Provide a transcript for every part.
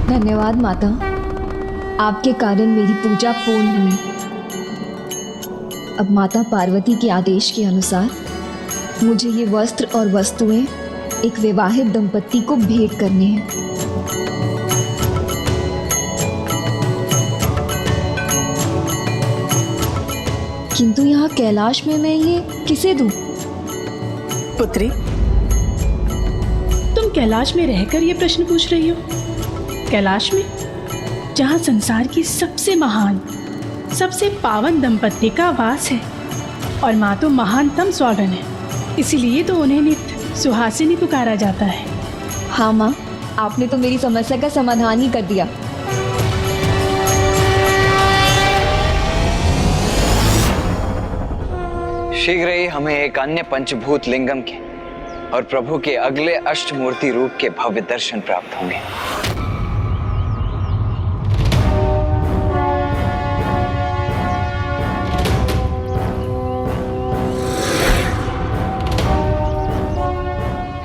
धन्यवाद माता, आपके कारण मेरी पूजा पूर्ण हुई। अब माता पार्वती के आदेश के अनुसार मुझे ये वस्त्र और वस्तुएं एक विवाहित दंपत्ति को भेंट करने हैं। किंतु यहाँ कैलाश में मैं ये किसे दूं? पुत्री, तुम कैलाश में रहकर ये प्रश्न पूछ रही हो? कैलाश में, जहाँ संसार की सबसे महान, सबसे पावन दंपत्ति का वास है, और माँ तो महानतम स्वागन है, इसीलिए तो उन्हें नित्य सुहासिनी पुकारा जाता है। हाँ माँ, आपने तो मेरी समस्या का समाधान ही कर दिया। शीघ्र ही हमें एक अन्य पंचभूत लिंगम के और प्रभु के अगले अष्टमूर्ति रूप के भव्य दर्शन प्राप्त होंगे।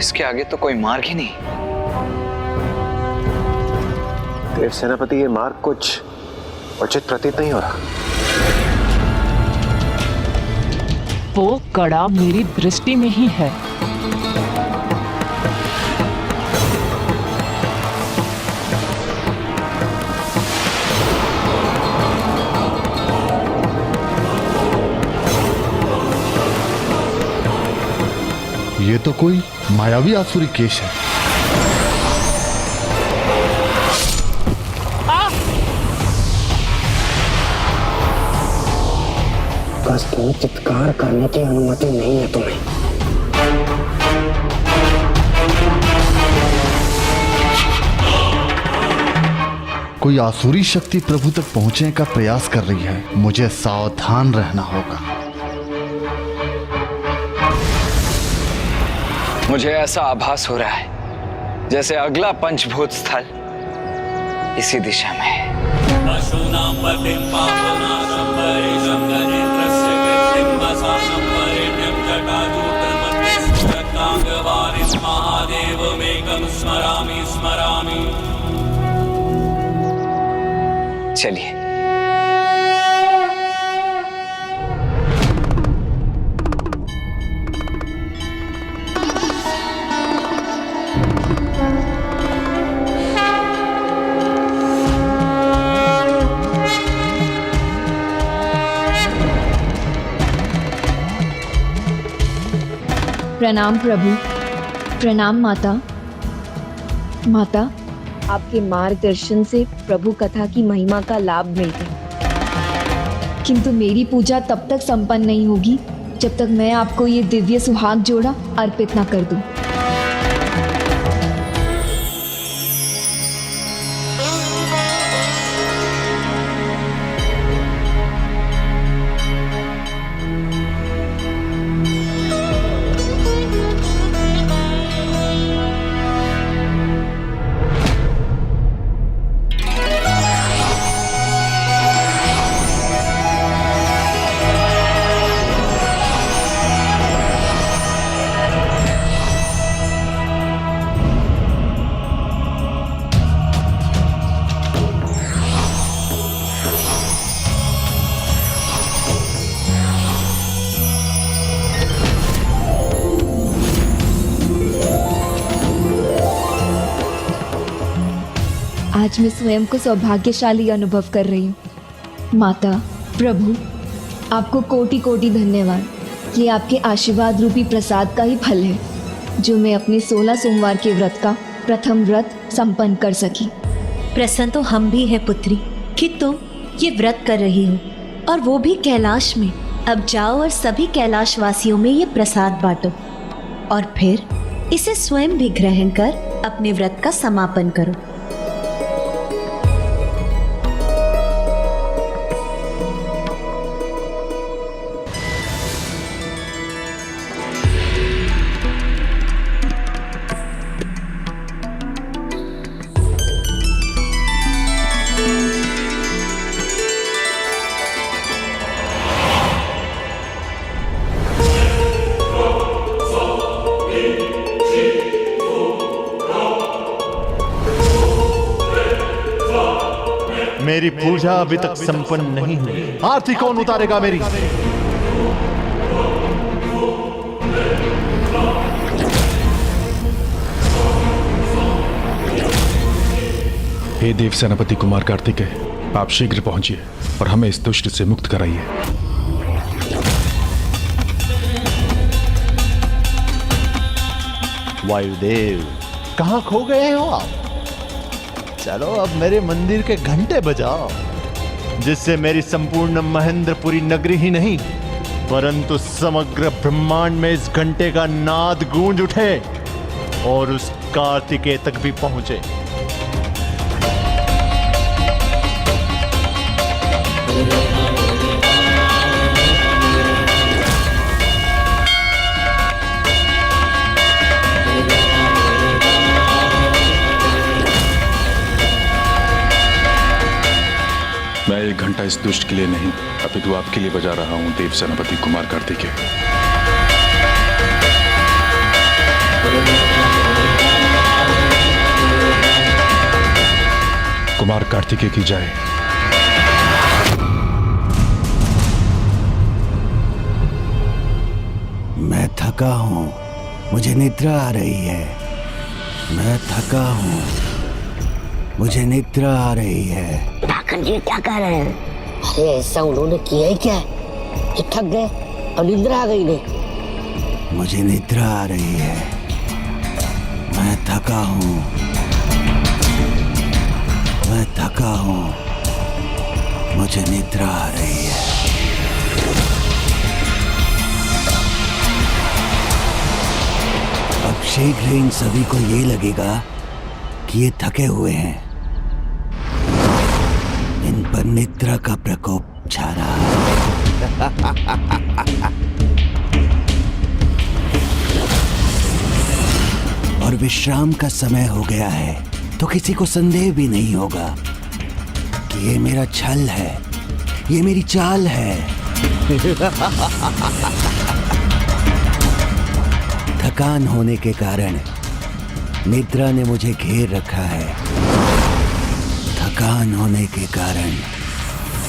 इसके आगे तो कोई मार्ग ही नहीं। देव सेनापति, ये मार्ग कुछ उचित प्रतीत नहीं हो रहा। वो कड़ा मेरी दृष्टि में ही है। ये तो कोई मायावी आसुरी केश है। कस्तूर चित्कार करने की अनुमति नहीं है तुम्हें। कोई आसुरी शक्ति प्रभु तक पहुंचने का प्रयास कर रही है। मुझे सावधान रहना होगा। मुझे ऐसा आभास हो रहा है जैसे अगला पंचभूत स्थल इसी दिशा में है। चलिए। प्रणाम प्रभु, प्रणाम माता। माता, आपके मार्गदर्शन से प्रभु कथा की महिमा का लाभ मिल गया, किंतु मेरी पूजा तब तक संपन्न नहीं होगी जब तक मैं आपको ये दिव्य सुहाग जोड़ा अर्पित न कर दूं। आज मैं स्वयं को सौभाग्यशाली अनुभव कर रही हूँ। माता, प्रभु, आपको कोटि कोटि धन्यवाद। ये आपके आशीर्वाद रूपी प्रसाद का ही फल है जो मैं अपने 16 सोमवार के व्रत का प्रथम व्रत संपन्न कर सकी। प्रसन्न तो हम भी है पुत्री कि तुम ये व्रत कर रही हो, और वो भी कैलाश में। अब जाओ और सभी कैलाश वासियों में ये प्रसाद बांटो, और फिर इसे स्वयं भी ग्रहण कर अपने व्रत का समापन करो। मेरी पूजा अभी तक संपन्न नहीं हुई। आरती कौन उतारेगा मेरी? हे देव सेनापति कुमार कार्तिकेय, आप शीघ्र पहुंचिए और हमें इस दुष्ट से मुक्त कराइए। वायुदेव, कहाँ खो गए हो आप? चलो अब मेरे मंदिर के घंटे बजाओ, जिससे मेरी संपूर्ण महेंद्रपुरी नगरी ही नहीं परंतु समग्र ब्रह्मांड में इस घंटे का नाद गूंज उठे और उस कार्तिकेय तक भी पहुंचे। मैं एक घंटा इस दुष्ट के लिए नहीं अपितु आपके लिए बजा रहा हूं, देव सेनापति कुमार कार्तिकेय। कुमार कार्तिकेय की जय। मैं थका हूं, मुझे निद्रा आ रही है। मैं थका हूं, मुझे निद्रा आ रही है। ठाकर जी क्या कर रहे हैं? अरे ऐसा उन्होंने किया ही क्या है? ये थक गए और निद्रा आ गई नहीं। मुझे निद्रा आ रही है, मैं थका हूं, मैं थका हूं, मुझे निद्रा आ रही है। अब शीघ्र इन सभी को ये लगेगा कि ये थके हुए हैं। इन पर निद्रा का प्रकोप छा रहा है। और विश्राम का समय हो गया है तो किसी को संदेह भी नहीं होगा कि ये मेरा छल है, ये मेरी चाल है। थकान होने के कारण निद्रा ने मुझे घेर रखा है। थकान होने के कारण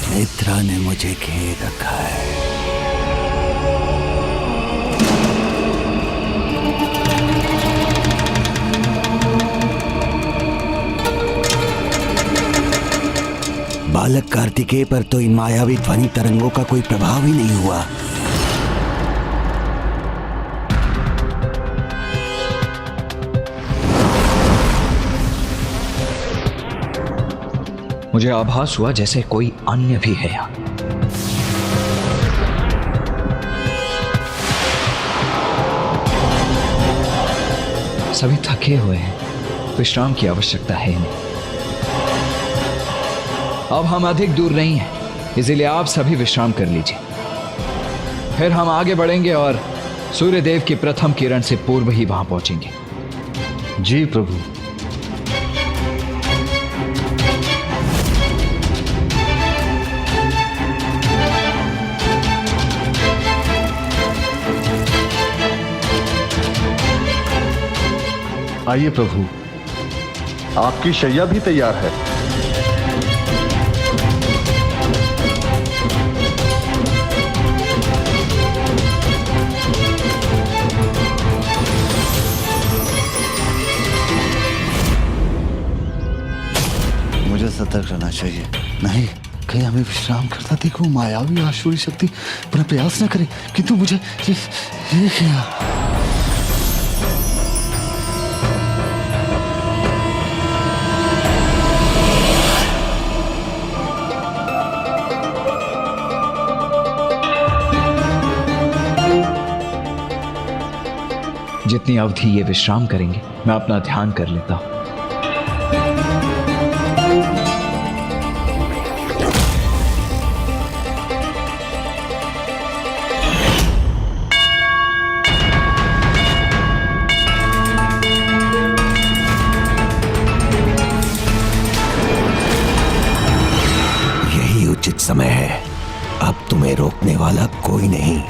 निद्रा ने मुझे घेर रखा है। बालक कार्तिकेय पर तो इन मायावी ध्वनि तरंगों का कोई प्रभाव ही नहीं हुआ। मुझे आभास हुआ जैसे कोई अन्य भी है यहाँ। सभी थके हुए हैं, विश्राम की आवश्यकता है नहीं। अब हम अधिक दूर नहीं हैं, इसलिए आप सभी विश्राम कर लीजिए। फिर हम आगे बढ़ेंगे और सूर्यदेव की प्रथम किरण से पूर्व ही वहां पहुंचेंगे। जी प्रभु। आइए प्रभु, आपकी शैया भी तैयार है। मुझे सतर्क रहना चाहिए, नहीं कहीं हमें विश्राम करता देखो मायावी आसुरी शक्ति अपना प्रयास न करे। किंतु मुझे ये क्या? जितनी अवधि ये विश्राम करेंगे मैं अपना ध्यान कर लेता हूं। यही उचित समय है, अब तुम्हें रोकने वाला कोई नहीं।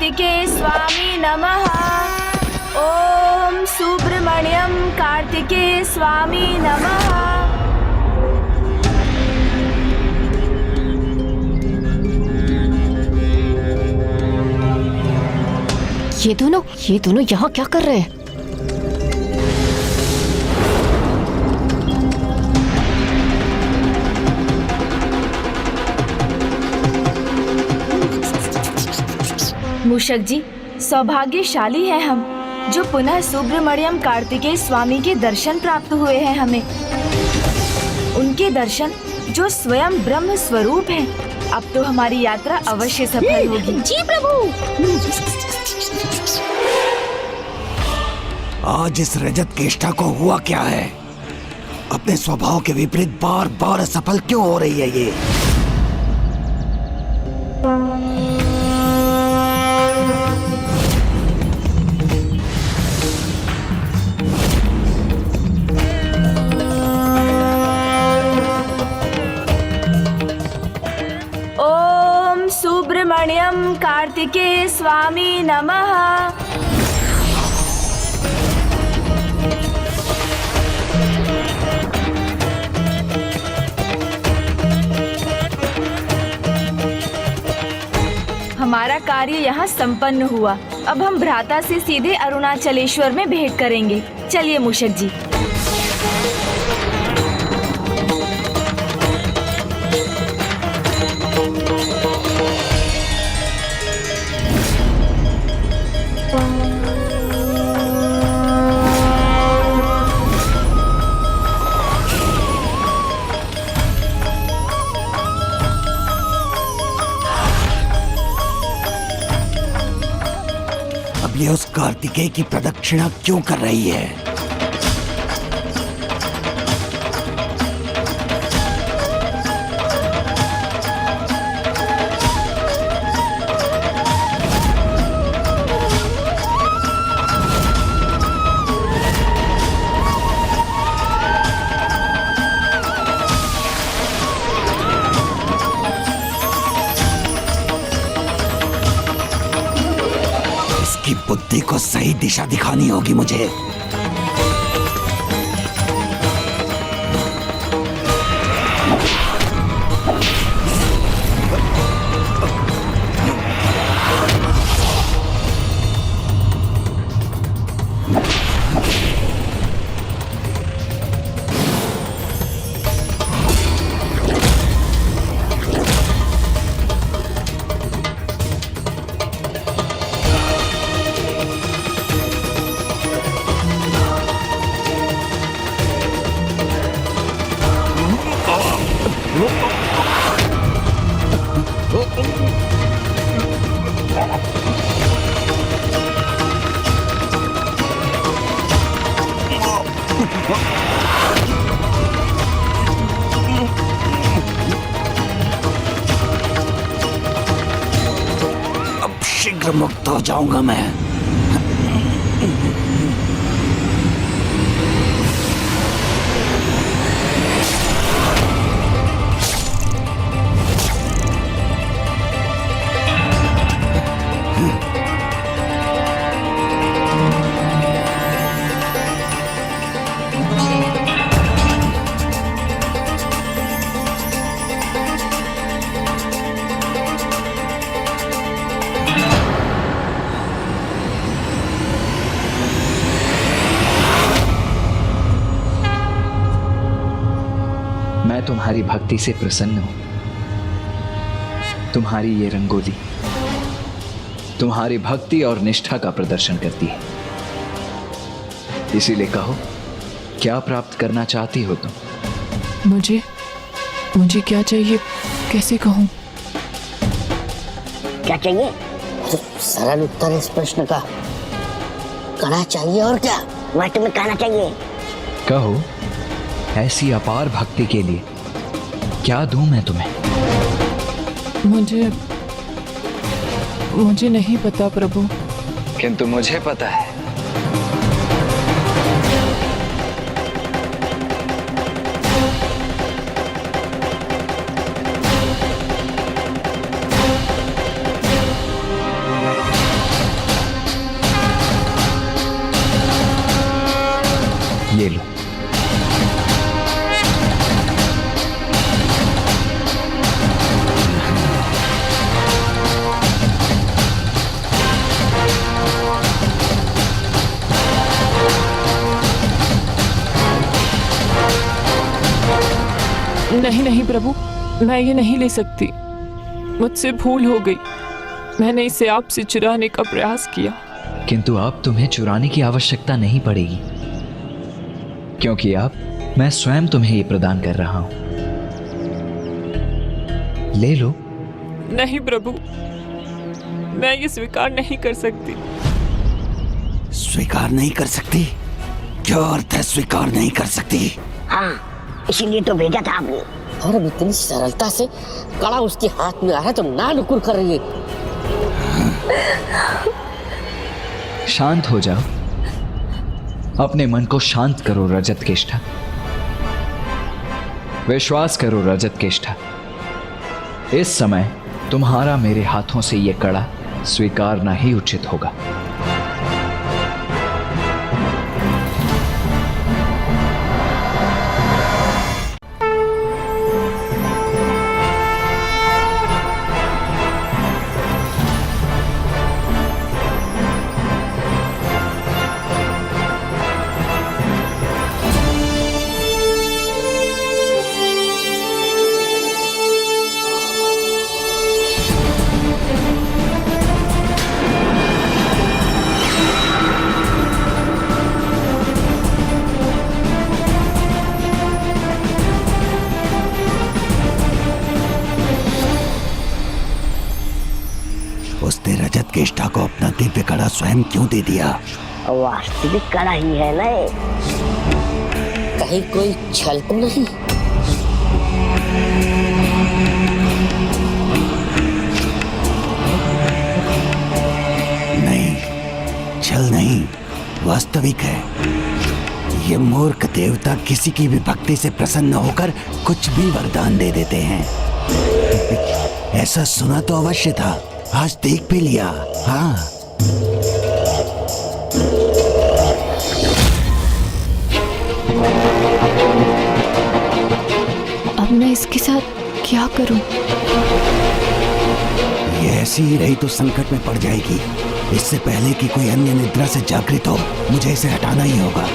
कार्तिकेय स्वामी नमः। ओम सुब्रमण्यम कार्तिकेय स्वामी नमः। ये दोनों यहाँ क्या कर रहे हैं? मूषक जी, सौभाग्यशाली है हम जो पुनः सुब्रमण्यम कार्तिकेय स्वामी के दर्शन प्राप्त हुए हैं हमें। उनके दर्शन जो स्वयं ब्रह्म स्वरूप हैं। अब तो हमारी यात्रा अवश्य सफल होगी। जी प्रभु। आज इस रजत केष्टा को हुआ क्या है? अपने स्वभाव के विपरीत बार बार असफल क्यों हो रही है ये? ओम सुब्रमण्यम कार्तिकेय स्वामी नमः। हमारा कार्य यहाँ संपन्न हुआ। अब हम भ्राता से सीधे अरुणाचलेश्वर में भेंट करेंगे। चलिए मूषक जी। अब ये उस कार्तिकेय की प्रदक्षिणा क्यों कर रही है? इसकी बुद्धि को सही दिशा दिखानी होगी मुझे। अब शीघ्र मुक्त हो जाऊंगा मैं। मैं तुम्हारी भक्ति से प्रसन्न हूं। तुम्हारी ये रंगोली तुम्हारी भक्ति और निष्ठा का प्रदर्शन करती है। इसीलिए कहो, क्या प्राप्त करना चाहती हो तुम? मुझे क्या चाहिए, कैसे कहूँ? क्या चाहिए? सरल उत्तर इस प्रश्न का। कड़ा चाहिए और क्या? मैं तुम्हें कहना चाहिए। कहो, ऐसी अपार भक्ति के लिए क्या दूं मैं तुम्हें? मुझे नहीं पता प्रभु। किंतु मुझे पता है। नहीं नहीं प्रभु, मैं ये नहीं ले सकती। मुझसे भूल हो गई। मैंने इसे आपसे चुराने का प्रयास किया। किंतु अब तुम्हें चुराने की आवश्यकता नहीं पड़ेगी, क्योंकि अब मैं स्वयं तुम्हें ये प्रदान कर रहा हूं। ले लो। नहीं प्रभु, मैं ये स्वीकार नहीं कर सकती। स्वीकार नहीं कर सकती? क्या अर्थ है स्वीकार नहीं कर सकती? हाँ, इसीलिए तो भेजा था आपने। और अब इतनी सरलता से कड़ा उसके हाथ में आ रहा है तो ना नुकुर कर रही है। शांत हो जाओ, अपने मन को शांत करो रजत केष्ठा। विश्वास करो रजत केष्ठा, इस समय तुम्हारा मेरे हाथों से यह कड़ा स्वीकारना ही उचित होगा। उसने रजत केष्ठा को अपना दिव्य कड़ा स्वयं क्यों दे दिया? वास्तविक कड़ा ही है ना, कहीं कोई छल तो नहीं? नहीं, छल नहीं, वास्तविक है। ये मूर्ख देवता किसी की भी भक्ति से प्रसन्न होकर कुछ भी वरदान दे देते हैं। ऐसा सुना तो अवश्य था, आज देख भी लिया। हाँ, अब मैं इसके साथ क्या करूं? ये ऐसी ही रही तो संकट में पड़ जाएगी। इससे पहले कि कोई अन्य निद्रा से जागृत हो, मुझे इसे हटाना ही होगा।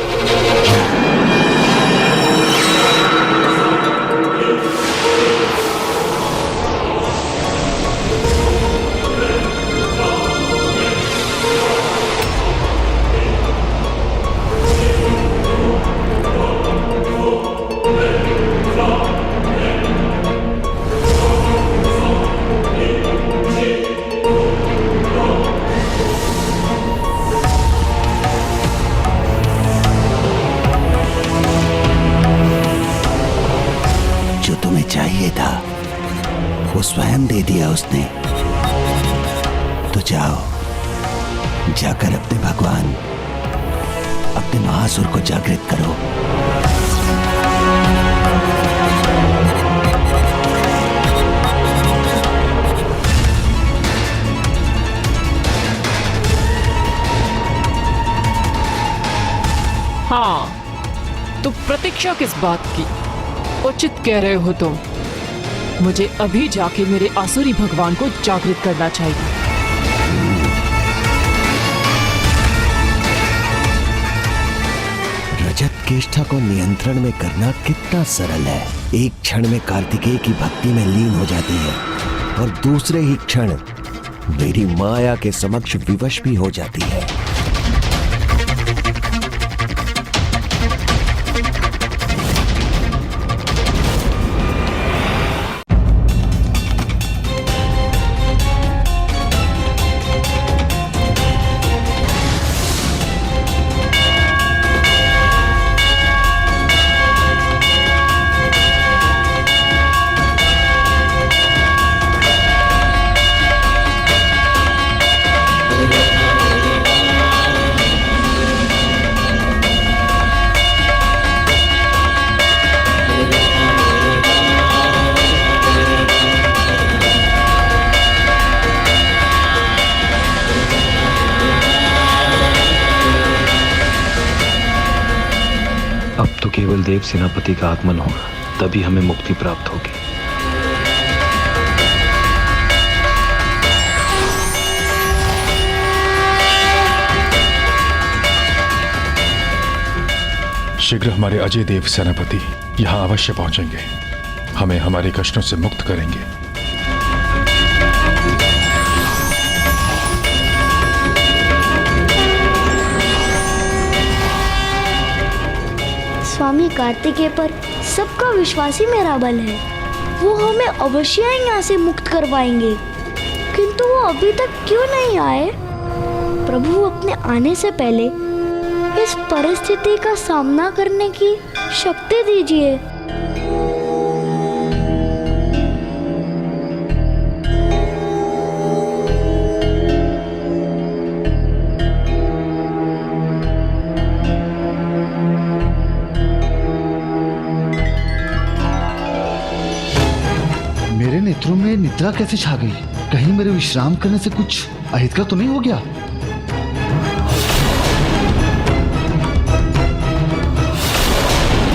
चाहिए था वो स्वयं दे दिया उसने। तो जाओ, जाकर अपने भगवान, अपने महासुर को जागृत करो। हाँ, तो प्रतीक्षा किस बात की? उचित कह रहे हो तुम। मुझे अभी जाके मेरे आसुरी भगवान को जागृत करना चाहिए। रजत केष्ठा को नियंत्रण में करना कितना सरल है। एक क्षण में कार्तिकेय की भक्ति में लीन हो जाती है और दूसरे ही क्षण मेरी माया के समक्ष विवश भी हो जाती है। अब तो केवल देव सेनापति का आगमन होगा, तभी हमें मुक्ति प्राप्त होगी। शीघ्र हमारे अजय देव सेनापति यहाँ अवश्य पहुंचेंगे। हमें हमारे कष्टों से मुक्त करेंगे। स्वामी कार्तिकेय पर सबका विश्वास ही मेरा बल है। वो हमें अवश्य यहाँ से मुक्त करवाएंगे, किंतु वो अभी तक क्यों नहीं आए? प्रभु अपने आने से पहले इस परिस्थिति का सामना करने की शक्ति दीजिए। मेरे नेत्रों में निद्रा कैसे छा गई? कहीं मेरे विश्राम करने से कुछ अहितकर तो नहीं हो गया?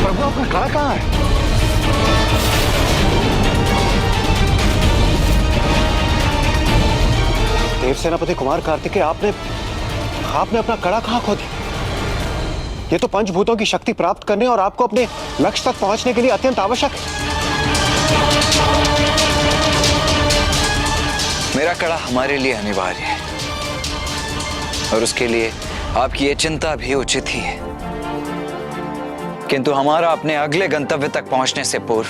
प्रभु आपका कड़ा कहाँ है? देव सेनापति कुमार कार्तिकेय, आपने अपना कड़ा कहाँ खो दिया? ये तो पंचभूतों की शक्ति प्राप्त करने और आपको अपने लक्ष्य तक पहुंचने के लिए अत्यंत आवश्यक है। मेरा कड़ा हमारे लिए अनिवार्य है और उसके लिए आपकी ये चिंता भी उचित ही है, किंतु हमारा अपने अगले गंतव्य तक पहुंचने से पूर्व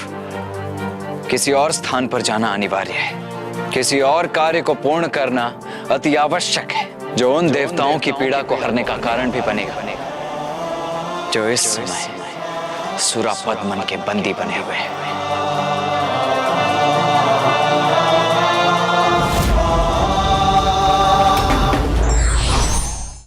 किसी और स्थान पर जाना अनिवार्य है। किसी और कार्य को पूर्ण करना अति आवश्यक है, जो उन देवताओं की पीड़ा को हरने का कारण भी बनेगा, जो इस समय सुरापद मन के बंदी बने हुए हैं।